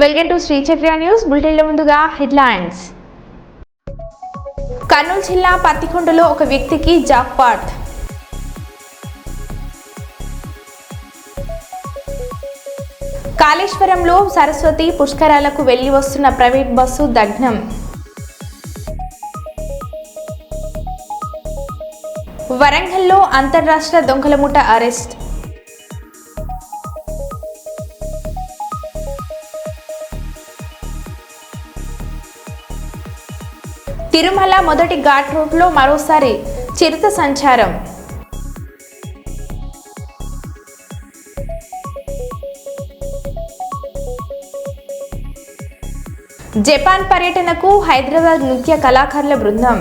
Welcome to Shri చక్ర news bulletin లో ముందుగా హెడ్లైన్స్. కర్నూలు జిల్లా పత్తికొండలో ఒక వ్యక్తికి జాక్పాట్. కాళేశ్వరంలో సరస్వతి పుష్కరాలకు వెళ్లి వస్తున్న ప్రైవేట్ బస్సు దగ్నం. వరంగల్లో అంతర్రాష్ట్ర దొంగల ముఠ అరెస్ట్. తిరుమల మొదటి ఘాట్ రూట్లో మరోసారి చిరుత సంచారం. జపాన్ పర్యటనకు హైదరాబాద్ నృత్య కళాకారుల బృందం.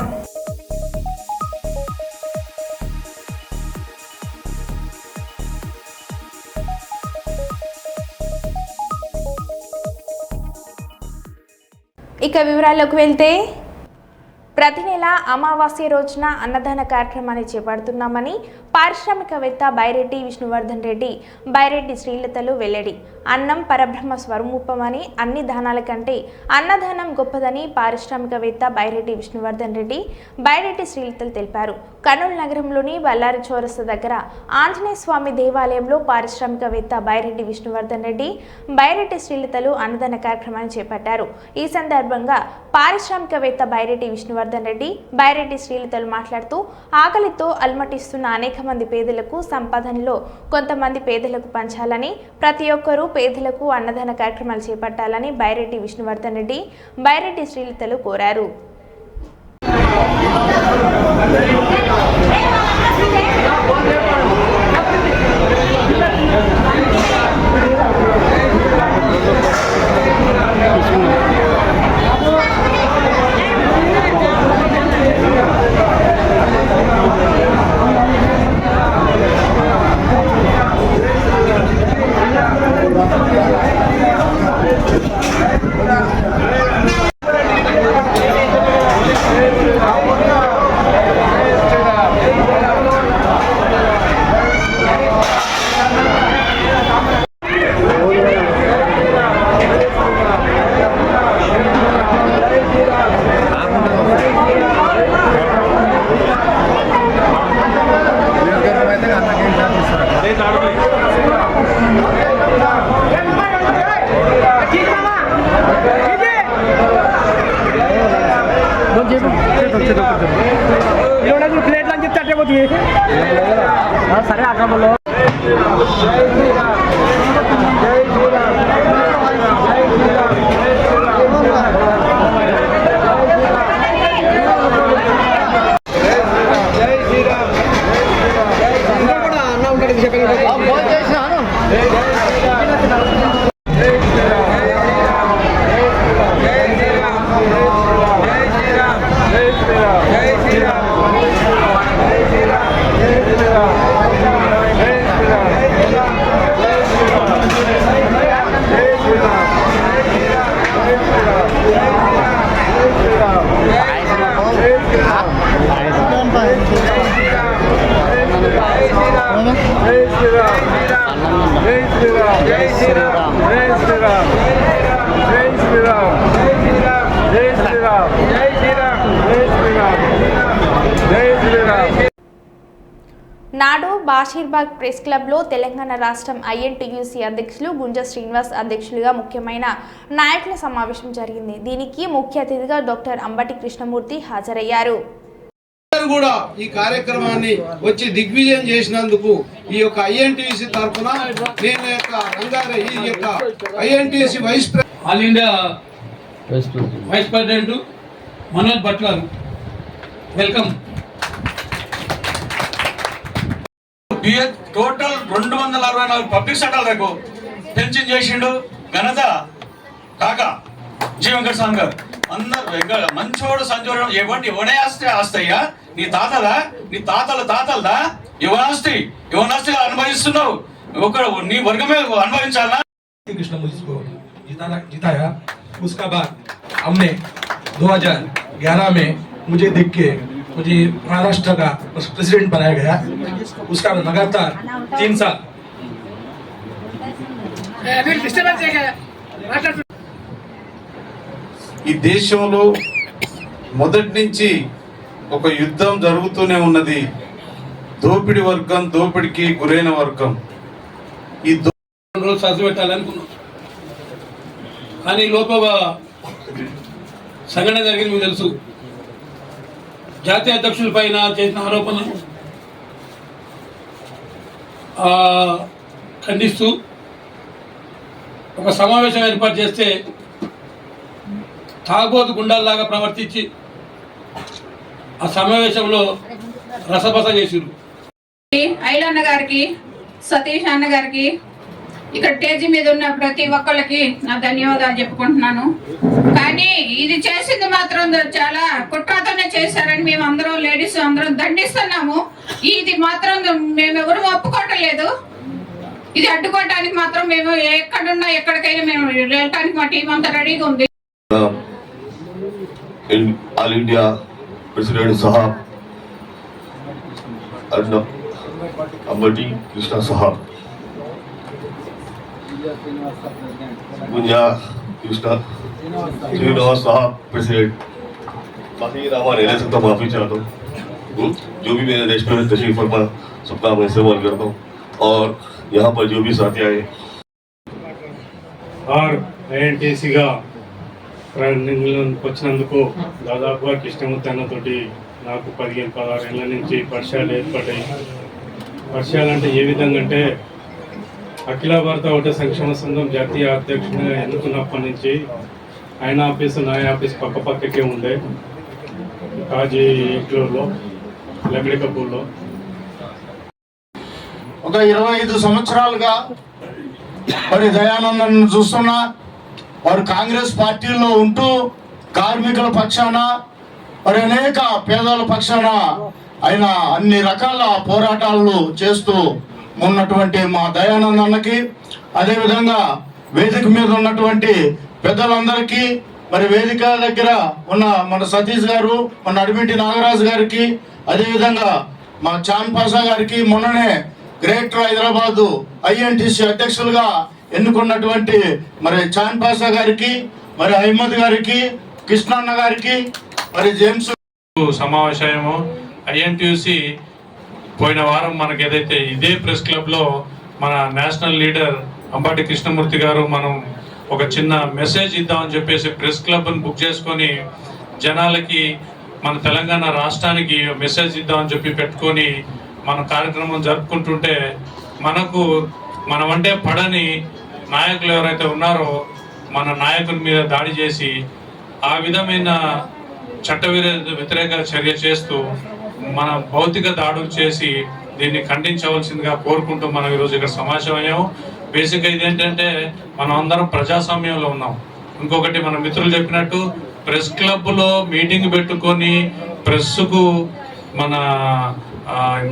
ఇక వివరాల్లోకి వెళ్తే, ప్రతి నెల అమావాస్య రోజున అన్నదాన కార్యక్రమాన్ని చేపడుతున్నామని పారిశ్రామికవేత్త బైరెడ్డి విష్ణువర్ధన్ రెడ్డి, బైరెడ్డి శ్రీలతలు వెల్లడి. అన్నం పరబ్రహ్మ స్వరూపమని, అన్ని దానాల కంటే అన్నదానం గొప్పదని పారిశ్రామికవేత్త బైరెడ్డి విష్ణువర్ధన్ రెడ్డి, బైరెడ్డి శ్రీలతలు తెలిపారు. కర్నూలు నగరంలోని బల్లారి చౌరస్తా దగ్గర ఆంజనేయ స్వామి దేవాలయంలో పారిశ్రామికవేత్త బైరెడ్డి విష్ణువర్ధన్ రెడ్డి, బైరెడ్డి శ్రీలతలు అన్నదాన కార్యక్రమాన్ని చేపట్టారు. ఈ సందర్భంగా పారిశ్రామికవేత్త బైరెడ్డి విష్ణువర్ధన్ రెడ్డి, బైరెడ్డి శ్రీలతలు మాట్లాడుతూ, ఆకలితో అల్మటిస్తున్న అనేక మంది పేదలకు సంపాదనలో కొంతమంది పేదలకు పంచాలని, ప్రతి ఒక్కరూ పేదలకు అన్నదాన కార్యక్రమాలు చేపట్టాలని బైరెడ్డి విష్ణువర్ధన్ రెడ్డి, బైరెడ్డి శ్రీలతలు కోరారు. సరే అక్కడ నాడు బాషీర్బాగ్ ప్రెస్ క్లబ్లో తెలంగాణ రాష్ట్రం ఐఎన్టీయూసీ అధ్యక్షులు గుంజ శ్రీనివాస్ అధ్యక్షులుగా ముఖ్యమైన నాయకుల సమావేశం జరిగింది. దీనికి ముఖ్య అతిథిగా డాక్టర్ అంబటి కృష్ణమూర్తి హాజరయ్యారు. కూడా ఈ కార్యక్రమాన్ని వచ్చి దిగ్విజయం చేసినందుకు ఈ యొక్క ఐఎన్టీయూసీ తరఫున నేను రంగారెడ్డి ఈ యొక్క INTUC all India vice president Manoj Bhat గారు, వెల్కమ్. టోటల్ 264 పబ్లిక్ సెక్టార్లకు పెన్షన్ చేసిండు ఘనత కాకా జీ వెంకట స్వామి గారు. అందరు మంచోడు సంచోడు ఎవనే ఆస్తయ్యా, నీ తాతలా, నీ తాతలదా యువనాస్తి అనుభవిస్తున్నావు, ఒక నీ వర్గమే అనుభవించాలా. कृष्ण मुझको जिताया। उसका बाद हमने 2011 में मुझे देख के मुझे महाराष्ट्र का प्रेसिडेंट बनाया गया। उसका लगातार 3 साल ఈ దేశంలో మొదటి నుంచి ఒక యుద్ధం జరుగుతూనే ఉన్నది. దోపిడి వర్గం, దోపిడికి గురైన వర్గం. ఈ రోజు సర్ది పెట్టాలనుకున్నాం, కానీ లోపల సంఘటన జరిగింది. మీకు తెలుసు, జాతీయ అధ్యక్షుల పైన చేసిన ఆరోపణలు ఖండిస్తూ ఒక సమావేశం ఏర్పాటు చేస్తే తాగబోతు గుండాల్లాగా ప్రవర్తించి ఆ సమావేశంలో రసబస చేసిరు. ఐలన్న గారికి, సతీష్ అన్న గారికి, ఇక్కడ స్టేజీ మీద ఉన్న ప్రతి ఒక్కళ్ళకి నా ధన్యవాదాలు చెప్పుకుంటున్నాను. కానీ ఇది చేసింది మాత్రం చాలా కుట్రతోనే చేశారని మేము అందరం లేడీస్ అందరం దండిస్తున్నాము. ఇది మాత్రం మేము ఎవరు ఒప్పుకోవటం లేదు. ఇది అడ్డుకోవడానికి మాత్రం మేము ఎక్కడున్నా ఎక్కడికైనా మేము వెళ్ళటానికి మా టీం అంతా రెడీగా ఉంది. All India president sahab Ambati Krishna साहब, गुंजा कृष्णा श्रीनिवास साहब प्रेसिडेंट, बाकी नाम नहीं ले सकता, माफी चाहता हूँ। जो भी मेरे देश में तशरीफ फरमा सबका मैं इस्तेमाल करता हूँ, और यहाँ पर जो भी साथी आए और INTC గా వచ్చినందుకు దాదాపుగా కృష్ణమూర్తి అన్నతోటి నాకు 15-16 ఏళ్ళ నుంచి పరిచయాలు ఏర్పడ్డాయి. పరిచయాలు అంటే ఏ విధంగా అంటే, అఖిల భారత ఓటర్ సంక్షేమ సంఘం జాతీయ అధ్యక్షునిగా ఎన్నుకున్నప్పటి నుంచి ఆయన ఆఫీసు నా ఆఫీస్ పక్క పక్కకే ఉండే కాజీ ఇంట్లో లమిడి కపూర్లో. ఒక 25 సంవత్సరాలుగా మరి దయానందన్ చూస్తున్నా, వారు కాంగ్రెస్ పార్టీలో ఉంటూ కార్మికుల పక్షాన మరి అనేక పేదల పక్షాన ఆయన అన్ని రకాల పోరాటాలను చేస్తూ ఉన్నటువంటి మా దయానంద్ అన్నకి, అదేవిధంగా వేదిక మీద ఉన్నటువంటి పెద్దలందరికీ, మరి వేదిక దగ్గర ఉన్న మన సతీష్ గారు, మన అడిమిటి నాగరాజు గారికి, అదేవిధంగా మా చాన్ పాషా గారికి, మొన్ననే గ్రేటర్ హైదరాబాదు INTC అధ్యక్షులుగా ఎన్నుకున్నటువంటి మరి చాన్ పాషా గారికి, మరి అహ్మద్ గారికి, కృష్ణన్న గారికి, మరి జేమ్స్ సమావేశము INTC పోయిన వారం మనకి ఏదైతే ఇదే ప్రెస్ క్లబ్లో మన నేషనల్ లీడర్ అంబటి కృష్ణమూర్తి గారు మనం ఒక చిన్న మెసేజ్ ఇద్దామని చెప్పేసి ప్రెస్ క్లబ్ని బుక్ చేసుకొని జనాలకి మన తెలంగాణ రాష్ట్రానికి మెసేజ్ ఇద్దామని చెప్పి పెట్టుకొని మన కార్యక్రమం జరుపుకుంటుంటే, మనమంటే పడని నాయకులు ఎవరైతే ఉన్నారో మన నాయకుల మీద దాడి చేసి ఆ విధమైన చట్ట వ్యతిరేక చర్య చేస్తూ మన భౌతిక దాడులు చేసి దీన్ని ఖండించవలసిందిగా కోరుకుంటూ మనం ఈరోజు ఇక్కడ సమావేశం అయ్యాము. బేసిక్గా ఇదేంటంటే మనం అందరం ప్రజాస్వామ్యంలో ఉన్నాం. ఇంకొకటి మన మిత్రులు చెప్పినట్టు ప్రెస్ క్లబ్లో మీటింగ్ పెట్టుకొని ప్రెస్కు మన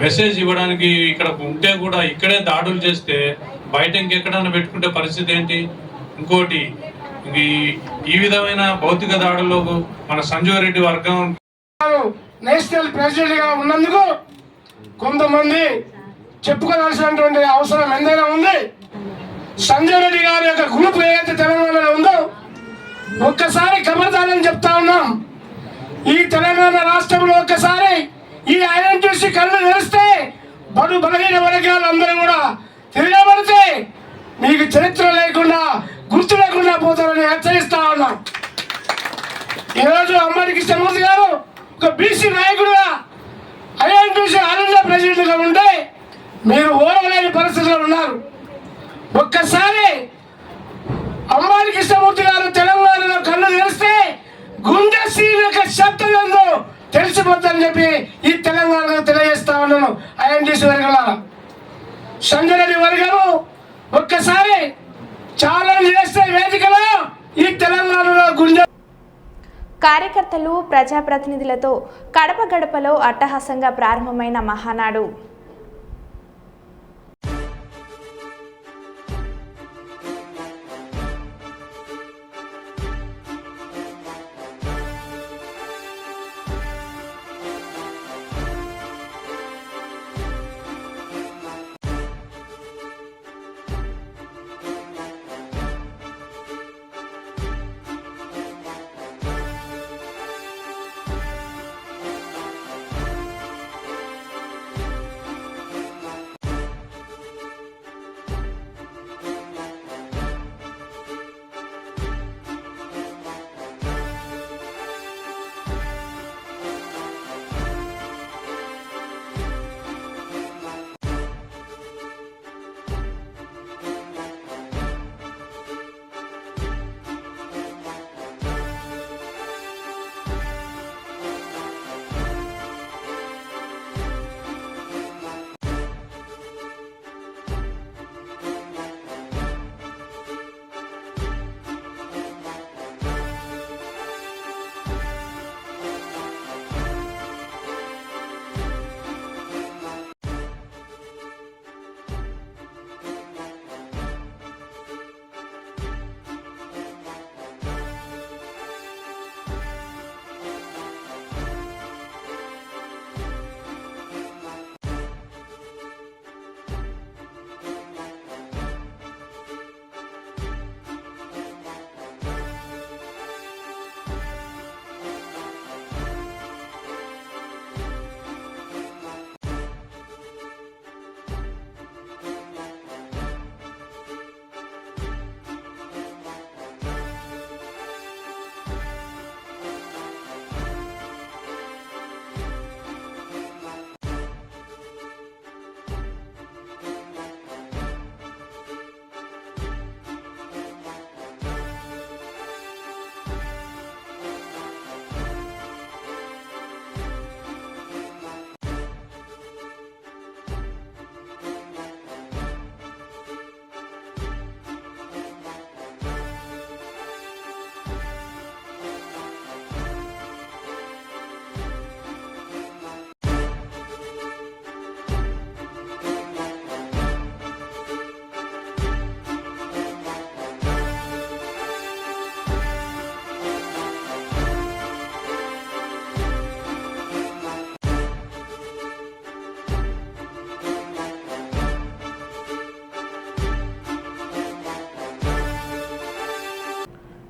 మెసేజ్ ఇవ్వడానికి ఇక్కడ ఉంటే కూడా ఇక్కడే దాడులు చేస్తే బయట ఇంకెక్కడన్నా పెట్టుకుంటే పరిస్థితి ఏంటి? ఇంకోటి ఈ విధమైన భౌతిక దాడుల్లో మన సంజీవ్ రెడ్డి వర్గం నేషనల్ ప్రెసిడెంట్ గా ఉన్నందుకు కొంతమంది చెప్పుకోవాల్సినటువంటి అవసరం ఎంతైనా ఉంది. సంజయ్ రెడ్డి గారి యొక్క గ్రూప్ ఏదైతే తెలంగాణలో ఉందో ఒక్కసారి ఖబర్దారని చెప్తా ఉన్నాం. ఈ తెలంగాణ రాష్ట్రంలో ఒక్కసారి ఈ INTC కళ్ళు తెరిస్తే బడు బలహీన వర్గాలు అందరూ కూడా తిరగబడితే మీకు చరిత్ర లేకుండా గుర్తు లేకుండా పోతారని హెచ్చరిస్తా ఉన్నాం. ఈరోజు అంబటి కృష్ణమూర్తి గారు ఒక BC నాయకుడుగా INTC ఆల్ ఇండియా ప్రెసిడెంట్ గా ఉంటే మీరు ఓడలేని పరిస్థితిలో ఉన్నారు. ఒక్కసారి అంబటి కృష్ణమూర్తి గారు తెలంగాణలో కళ్ళు తెరిస్తే గుండె సీనిక శబ్దం ఏందో తెలిసిపోద్దని చెప్పి ఈ తెలంగాణలో తెలియజేస్తా ఉన్నాను. INTC వర్గాల సంజయ్ రెడ్డి వర్గము ఒక్కసారి ఛాలెంజ్ చేస్తే వేదికలో ఈ తెలంగాణలో గుండె. కార్యకర్తలు ప్రజాప్రతినిధులతో కడప గడపలో అట్టహాసంగా ప్రారంభమైన Mahanadu.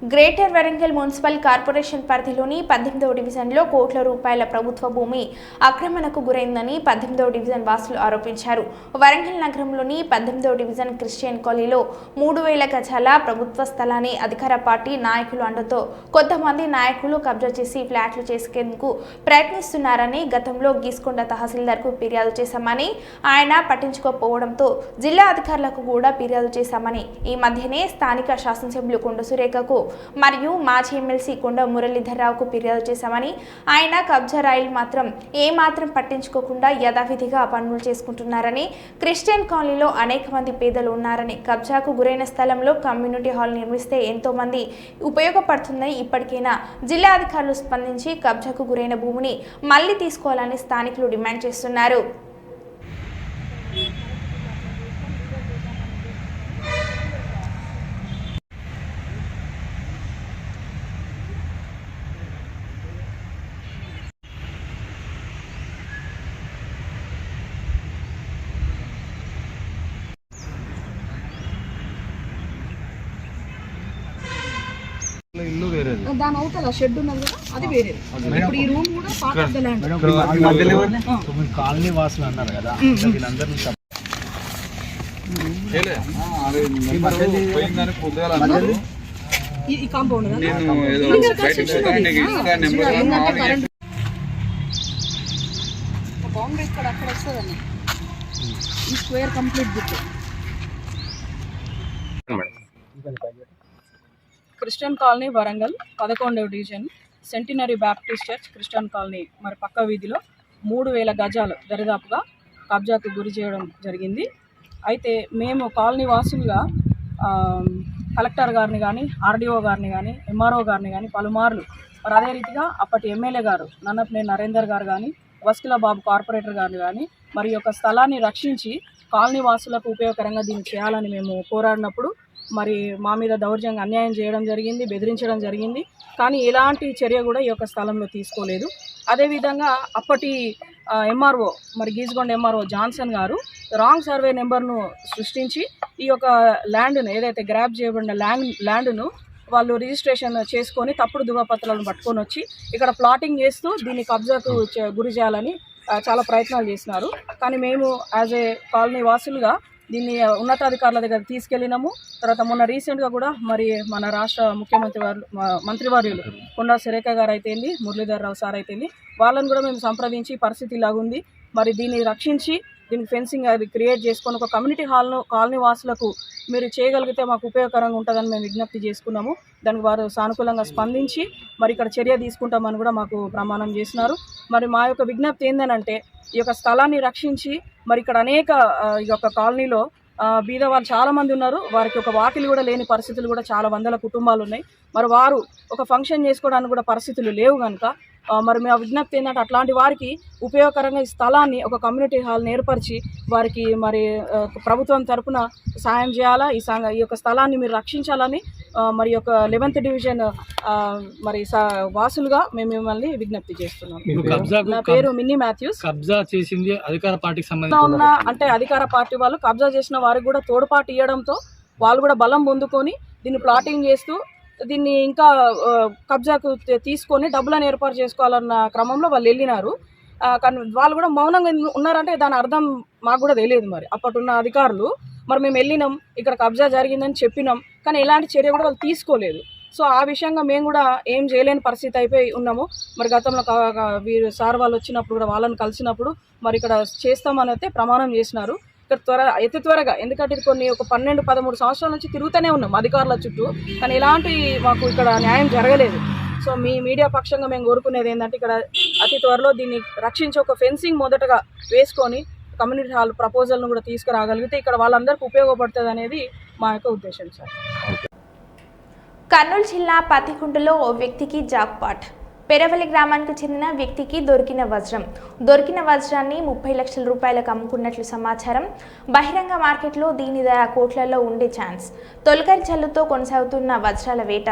Greater Warangal municipal corporation పరిధిలోని 18వ డివిజన్లో కోట్ల రూపాయల ప్రభుత్వ భూమి ఆక్రమణకు గురైందని 18వ డివిజన్ వాసులు ఆరోపించారు. వరంగల్ నగరంలోని 18వ డివిజన్ క్రిస్టియన్ కాలనీలో 3000 గజాల ప్రభుత్వ స్థలాన్ని అధికార పార్టీ నాయకులు అండతో కొంతమంది నాయకులు కబ్జా చేసి ఫ్లాట్లు చేసుకేందుకు ప్రయత్నిస్తున్నారని గతంలో గీసుకొండ తహసీల్దార్కు ఫిర్యాదు చేశామని, ఆయన పట్టించుకోకపోవడంతో జిల్లా అధికారులకు కూడా ఫిర్యాదు చేశామని, ఈ మధ్యనే స్థానిక శాసనసభ్యులు కొండ సురేఖకు మరియు మాజీ ఎమ్మెల్సీ కొండ మురళీధర్రావుకు ఫిర్యాదు చేశామని, ఆయన కబ్జా రాయిలు మాత్రం ఏమాత్రం పట్టించుకోకుండా యథావిధిగా పనులు చేసుకుంటున్నారని, క్రిస్టియన్ కాలనీలో అనేక మంది పేదలు ఉన్నారని, కబ్జాకు గురైన స్థలంలో కమ్యూనిటీ హాల్ నిర్మిస్తే ఎంతో మంది ఉపయోగపడుతుందని, ఇప్పటికైనా జిల్లా అధికారులు స్పందించి కబ్జాకు గురైన భూమిని మళ్లీ తీసుకోవాలని స్థానికులు డిమాండ్ చేస్తున్నారు. దాని అవతల షెడ్ ఉన్నది కదా, అది వేరే. ఇప్పుడు ఈ రూమ్ కూడా part of the land. Colony వాసులు అన్నారు కదా, వీళ్ళందరినీ ఈ కాంపౌండ్ బౌండరీ ఇక్కడ అక్కడ వస్తుందండి. ఈ square complete book Christian colony Warangal 11వ division centenary Baptist church Christian colony మరి పక్క వీధిలో 3000 గజాలు దరిదాపుగా కబ్జాకు గురి చేయడం జరిగింది. అయితే మేము కాలనీ వాసులుగా కలెక్టర్ గారిని కానీ, ఆర్డీఓ గారిని కానీ, ఎంఆర్ఓ గారిని కానీ పలుమార్లు మరి అదే రీతిగా అప్పటి ఎమ్మెల్యే గారు నన్నపనేని నరేందర్ గారు కానీ, వస్కిల బాబు కార్పొరేటర్ గారు కానీ మరి యొక్క స్థలాన్ని రక్షించి కాలనీ వాసులకు ఉపయోగకరంగా దీన్ని చేయాలని మేము పోరాడినప్పుడు మరి మా మీద దౌర్జంగా అన్యాయం చేయడం జరిగింది, బెదిరించడం జరిగింది. కానీ ఎలాంటి చర్య కూడా ఈ యొక్క స్థలంలో తీసుకోలేదు. అదేవిధంగా అప్పటి ఎంఆర్ఓ మరి గీసుగొండ ఎంఆర్ఓ జాన్సన్ గారు రాంగ్ సర్వే నెంబర్ను సృష్టించి ఈ యొక్క ల్యాండ్ను ఏదైతే గ్రాప్ చేయబడిన ల్యాండ్ను వాళ్ళు రిజిస్ట్రేషన్ చేసుకొని తప్పుడు ధృవపత్రాలను పట్టుకొని వచ్చి ఇక్కడ ప్లాటింగ్ చేస్తూ దీన్ని కబ్జాకు గురి చేయాలని చాలా ప్రయత్నాలు చేసినారు. కానీ మేము యాజ్ ఏ కాలనీ వాసులుగా దీన్ని ఉన్నతాధికారుల దగ్గర తీసుకెళ్ళినాము. తర్వాత మొన్న రీసెంట్గా కూడా మరి మన రాష్ట్ర ముఖ్యమంత్రి మంత్రివర్యులు కొండ సురేఖ గారు అయితేంది, మురళీధర్రావు సార్ అయితేంది, వాళ్ళని కూడా మేము సంప్రదించి పరిస్థితి ఇలాగుంది, మరి దీన్ని రక్షించి దీనికి ఫెన్సింగ్ అది క్రియేట్ చేసుకొని ఒక కమ్యూనిటీ హాల్ను కాలనీ వాసులకు మీరు చేయగలిగితే మాకు ఉపయోగకరంగా ఉంటుందని మేము విజ్ఞప్తి చేసుకున్నాము. దానికి వారు సానుకూలంగా స్పందించి మరి ఇక్కడ చర్య తీసుకుంటామని కూడా మాకు ప్రమాణం చేసినారు. మరి మా యొక్క విజ్ఞప్తి ఏంటంటే ఈ యొక్క స్థలాన్ని రక్షించి మరి ఇక్కడ అనేక ఈ యొక్క కాలనీలో బీద వాళ్ళు చాలామంది ఉన్నారు. వారికి ఒక వాకిలి కూడా లేని పరిస్థితులు కూడా చాలా వందల కుటుంబాలు ఉన్నాయి. మరి వారు ఒక ఫంక్షన్ చేసుకోవడానికి కూడా పరిస్థితులు లేవు కనుక మరి మా విజ్ఞప్తి ఏంటంటే అట్లాంటి వారికి ఉపయోగకరంగా ఈ స్థలాన్ని ఒక కమ్యూనిటీ హాల్ని ఏర్పరిచి వారికి మరి ప్రభుత్వం తరపున సాయం చేయాలా, ఈ యొక్క స్థలాన్ని మీరు రక్షించాలని మరి యొక్క 11th డివిజన్ మరి వాసులుగా మేము మిమ్మల్ని విజ్ఞప్తి చేస్తున్నాం. నా పేరు మిన్నీ మాథ్యూస్. కబ్జా చేసింది అధికార పార్టీకి సంబంధించిన ఉన్న అంటే అధికార పార్టీ వాళ్ళు కబ్జా చేసిన వారికి కూడా తోడ్పాటు ఇవ్వడంతో వాళ్ళు కూడా బలం పొందుకొని దీన్ని ప్లాటింగ్ చేస్తూ దీన్ని ఇంకా కబ్జాకు తీసుకొని డబ్బులను ఏర్పాటు చేసుకోవాలన్న క్రమంలో వాళ్ళు వెళ్ళినారు. కానీ వాళ్ళు కూడా మౌనంగా ఉన్నారంటే దాని అర్థం మాకు కూడా తెలియదు. మరి అప్పటిన్న అధికారులు మరి మేము వెళ్ళినాం, ఇక్కడ కబ్జా జరిగిందని చెప్పినాం, కానీ ఎలాంటి చర్య కూడా వాళ్ళు తీసుకోలేదు. సో ఆ విషయంగా మేము కూడా ఏం చేయలేని పరిస్థితి అయిపోయి ఉన్నాము. మరి గతంలో వీరు సార్ వాళ్ళు వచ్చినప్పుడు కూడా వాళ్ళని కలిసినప్పుడు మరి ఇక్కడ చేస్తామని అయితే ప్రమాణం చేసినారు. ఇక్కడ అతి త్వరగా, ఎందుకంటే ఇది ఒక 12-13 సంవత్సరాల నుంచి తిరుగుతూనే ఉన్నాం అధికారుల చుట్టూ, కానీ ఎలాంటి మాకు ఇక్కడ న్యాయం జరగలేదు. సో మీ మీడియా పక్షంగా మేము కోరుకునేది ఏంటంటే ఇక్కడ అతి త్వరలో దీన్ని రక్షించి ఒక ఫెన్సింగ్ మొదటగా వేసుకొని కమ్యూనిటీ హాల్ ప్రపోజల్ను కూడా తీసుకురాగలిగితే ఇక్కడ వాళ్ళందరికీ ఉపయోగపడుతుంది అనేది మా యొక్క ఉద్దేశం సార్. కర్నూలు జిల్లా పత్తికుంటలో ఓ వ్యక్తికి జాక్పాట్. పెరవలి గ్రామానికి చెందిన వ్యక్తికి దొరికిన వజ్రాన్ని 30 లక్షల రూపాయలకు అమ్ముకున్నట్లు సమాచారం. బహిరంగ మార్కెట్లో దీని ధర కోట్లలో ఉండే ఛాన్స్. తొలకరి జల్లుతో కొనసాగుతున్న వజ్రాల వేట.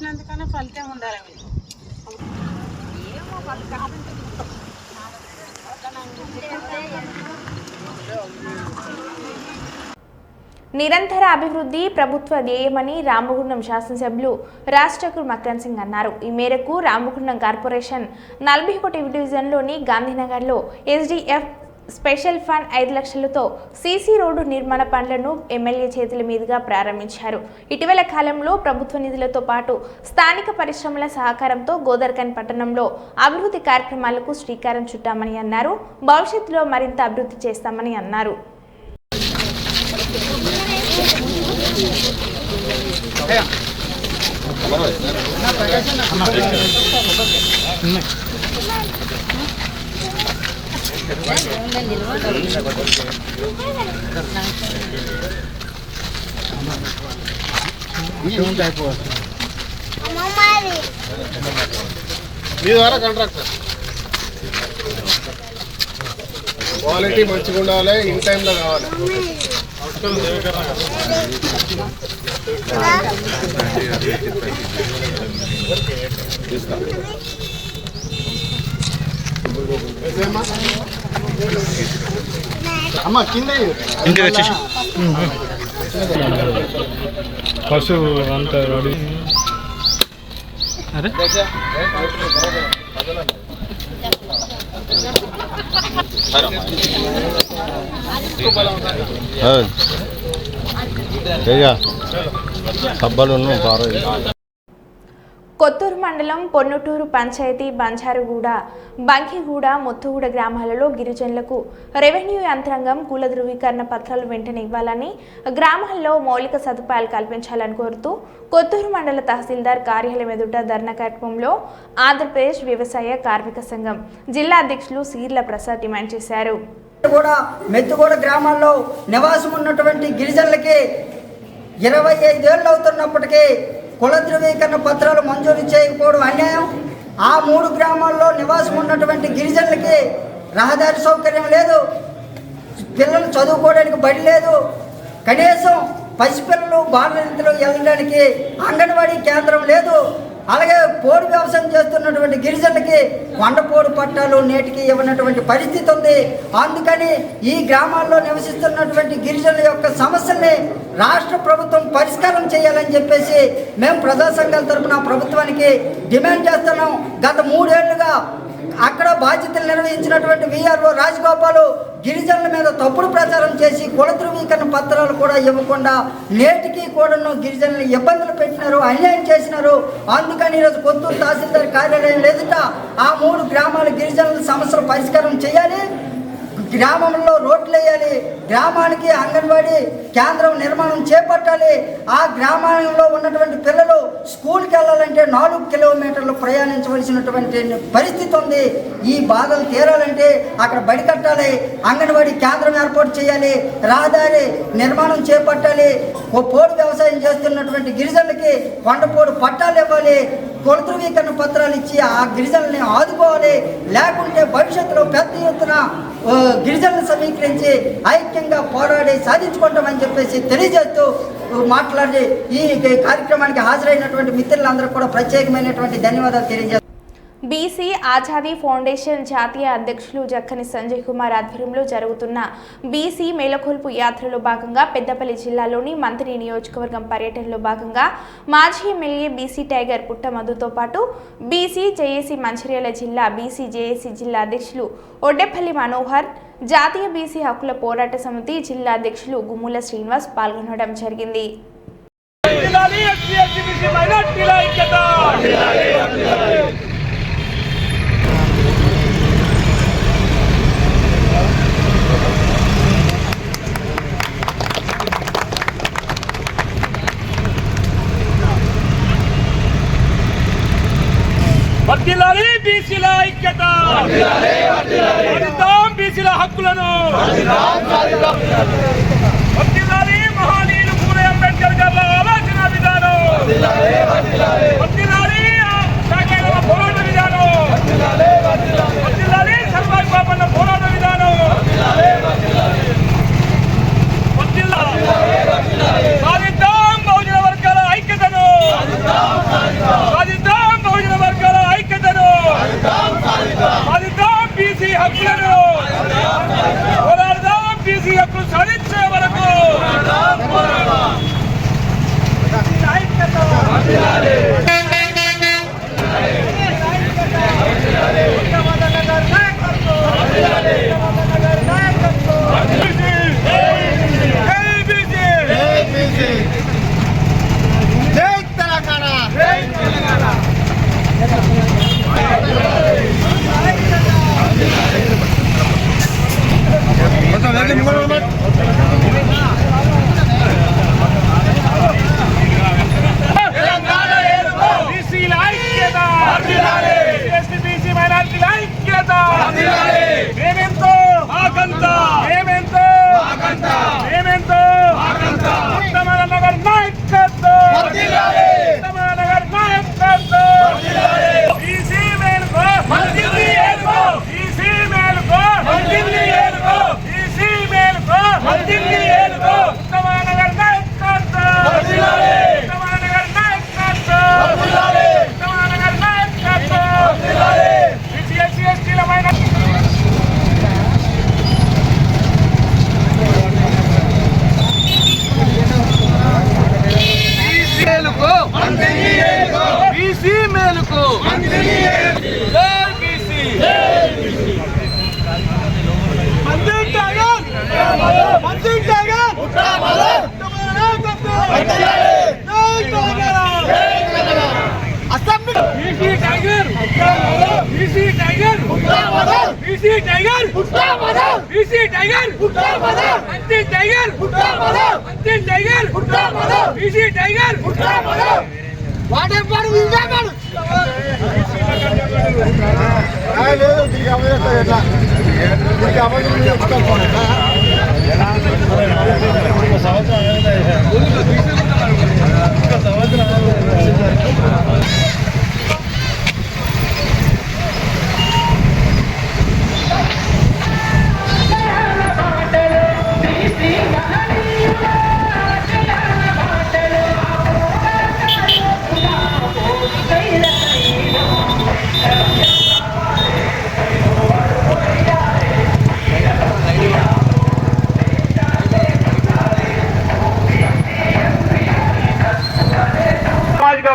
చేసినందుకన్నా ఫలితం ఉండాలి. నిరంతర అభివృద్ధి ప్రభుత్వ ధ్యేయమని రామగుండం శాసనసభ్యులు రాష్ట్రకులు మక్రన్ సింగ్ అన్నారు. ఈ మేరకు రామగుండం కార్పొరేషన్ 41 డివిజన్లోని గాంధీనగర్లో SDF స్పెషల్ ఫండ్ 5 లక్షలతో సీసీ రోడ్డు నిర్మాణ పనులను ఎమ్మెల్యే చేతుల మీదుగా ప్రారంభించారు. ఇటీవల కాలంలో ప్రభుత్వ నిధులతో పాటు స్థానిక పరిశ్రమల సహకారంతో గోదర్కన్ పట్టణంలో అభివృద్ధి కార్యక్రమాలకు శ్రీకారం చుట్టామని అన్నారు. భవిష్యత్తులో మరింత అభివృద్ధి చేస్తామని అన్నారు. మీ ద్వారా కాంట్రాక్టర్ క్వాలిటీ మంచిగా ఉండాలి, ఇన్ టైంలో కావాలి. అమ్మా కింద ఇంటికి వచ్చేసి పశు అంత రెడీ. అరే కొత్తూరు మండలం పొన్నటూరు పంచాయతీ బంచారుగూడ, బంకిగూడ, ముత్తుగూడ గ్రామాలలో గిరిజనులకు రెవెన్యూ యంత్రాంగం కుల ధృవీకరణ పత్రాలు వెంటనే ఇవ్వాలని, గ్రామాల్లో మౌలిక సదుపాయాలు కల్పించాలని కోరుతూ కొత్తూరు మండల తహసీల్దార్ కార్యాలయం ఎదుట ధర్నా కార్యక్రమంలో ఆంధ్రప్రదేశ్ వ్యవసాయ కార్మిక సంఘం జిల్లా అధ్యక్షులు సీర్ల ప్రసాద్ డిమాండ్ చేశారు. మెత్తుగూడ గ్రామాల్లో నివాసం ఉన్నటువంటి గిరిజనులకి 25 ఏళ్ళు అవుతున్నప్పటికీ కుల ధృవీకరణ పత్రాలు మంజూరు చేయకపోవడం అన్యాయం. ఆ 3 గ్రామాల్లో నివాసం ఉన్నటువంటి గిరిజనులకి రహదారి సౌకర్యం లేదు, పిల్లలు చదువుకోవడానికి బడి లేదు, కనీసం పసిపిల్లలు బాలనీతిలో వెళ్ళడానికి అంగన్వాడీ కేంద్రం లేదు. అలాగే పోడు వ్యవసాయం చేస్తున్నటువంటి గిరిజనులకి కొండపోడు పట్టాలు నేటికి ఇవ్వనటువంటి పరిస్థితి ఉంది. అందుకని ఈ గ్రామాల్లో నివసిస్తున్నటువంటి గిరిజనుల యొక్క సమస్యల్ని రాష్ట్ర ప్రభుత్వం పరిష్కారం చేయాలని చెప్పేసి మేము ప్రజా సంఘాల తరఫున ప్రభుత్వానికి డిమాండ్ చేస్తున్నాం. గత 3 ఏళ్లుగా అక్కడ బాధ్యతలు నిర్వహించినటువంటి VRO రాజగోపాలు గిరిజనుల మీద తప్పుడు ప్రచారం చేసి కుల ధృవీకరణ పత్రాలు కూడా ఇవ్వకుండా నేటికి కూడాను గిరిజనులు ఇబ్బందులు పెట్టినారు, అన్యాయం చేసినారు. అందుకని ఈరోజు కొత్తూరు తహసీల్దార్ కార్యాలయం ఎదుట ఆ 3 గ్రామాల గిరిజనుల సమస్యలు పరిష్కారం చేయాలి, గ్రామంలో రోడ్లు వేయాలి, గ్రామానికి అంగన్వాడీ కేంద్రం నిర్మాణం చేపట్టాలి. ఆ గ్రామంలో ఉన్నటువంటి పిల్లలు స్కూల్కి వెళ్ళాలంటే 4 కిలోమీటర్లు ప్రయాణించవలసినటువంటి పరిస్థితి ఉంది. ఈ బాధలు తీరాలంటే అక్కడ బడి కట్టాలి, అంగన్వాడీ కేంద్రం ఏర్పాటు చేయాలి, రహదారి నిర్మాణం చేపట్టాలి. పోడు వ్యవసాయం చేస్తున్నటువంటి గిరిజనులకి కొండపోడు పట్టాలు ఇవ్వాలి, కుల ధృవీకరణ పత్రాలు ఇచ్చి ఆ గిరిజనుల్ని ఆదుకోవాలి. లేకుంటే భవిష్యత్తులో పెద్ద ఎత్తున గిరిజనులను సమీకరించి ఐక్యంగా పోరాడి సాధించుకుంటామని చెప్పేసి తెలియజేస్తూ మాట్లాడి ఈ కార్యక్రమానికి హాజరైనటువంటి మిత్రులందరూ కూడా ప్రత్యేకమైనటువంటి ధన్యవాదాలు తెలియజేస్తారు. బీసీ ఆజాదీ ఫౌండేషన్ జాతీయ అధ్యక్షులు జక్కని సంజయ్ కుమార్ ఆధ్వర్యంలో జరుగుతున్న బీసీ మేలకొల్పు యాత్రలో భాగంగా పెద్దపల్లి జిల్లాలోని మంత్రి నియోజకవర్గం పర్యటనలో భాగంగా మాజీ ఎమ్మెల్యే బీసీ టైగర్ పుట్టమధుతో పాటు బీసీ జేఏసీ మంచిర్యాల జిల్లా బీసీ జేఏసీ జిల్లా అధ్యక్షులు ఒడ్డెపల్లి మనోహర్, జాతీయ బీసీ హక్కుల పోరాట సమితి జిల్లా అధ్యక్షులు గుమ్ముల శ్రీనివాస్ పాల్గొనడం జరిగింది. వర్ధిల్లాలి బీసీల ఐక్యత, సాధిద్దాం బీసీల హక్కులను, వర్ధిల్లాలి మహానీయులు పూలే అంబేద్కర్ గారి ఆలోచన విధానం, వర్ధిల్లాలి సాగేల పోరాట విధానం, వర్ధిల్లాలి సర్వాయి బాపన్న పోరాట విధానం, సాధిద్దాం బహుజన వర్గాల ఐక్యతను. ఎస్టీ బీసీ మైనారిటీల ఐక్యత మేమెంతో ఉత్తమ నగర్ నాయకత్వం బీసీ మేలుకో ఉత్తమ నగర్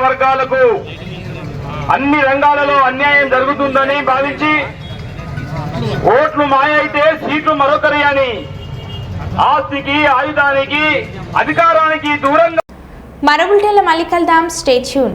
వర్గాలకు అన్ని రంగాలలో అన్యాయం జరుగుతుందని భావించి ఓట్లు మాయ అయితే సీట్లు మరొకరి అని ఆస్తికి ఆయుధానికి అధికారానికి దూరంగా మరో బులెటిన్లో మళ్ళీ కలుద్దాం. Stay tune.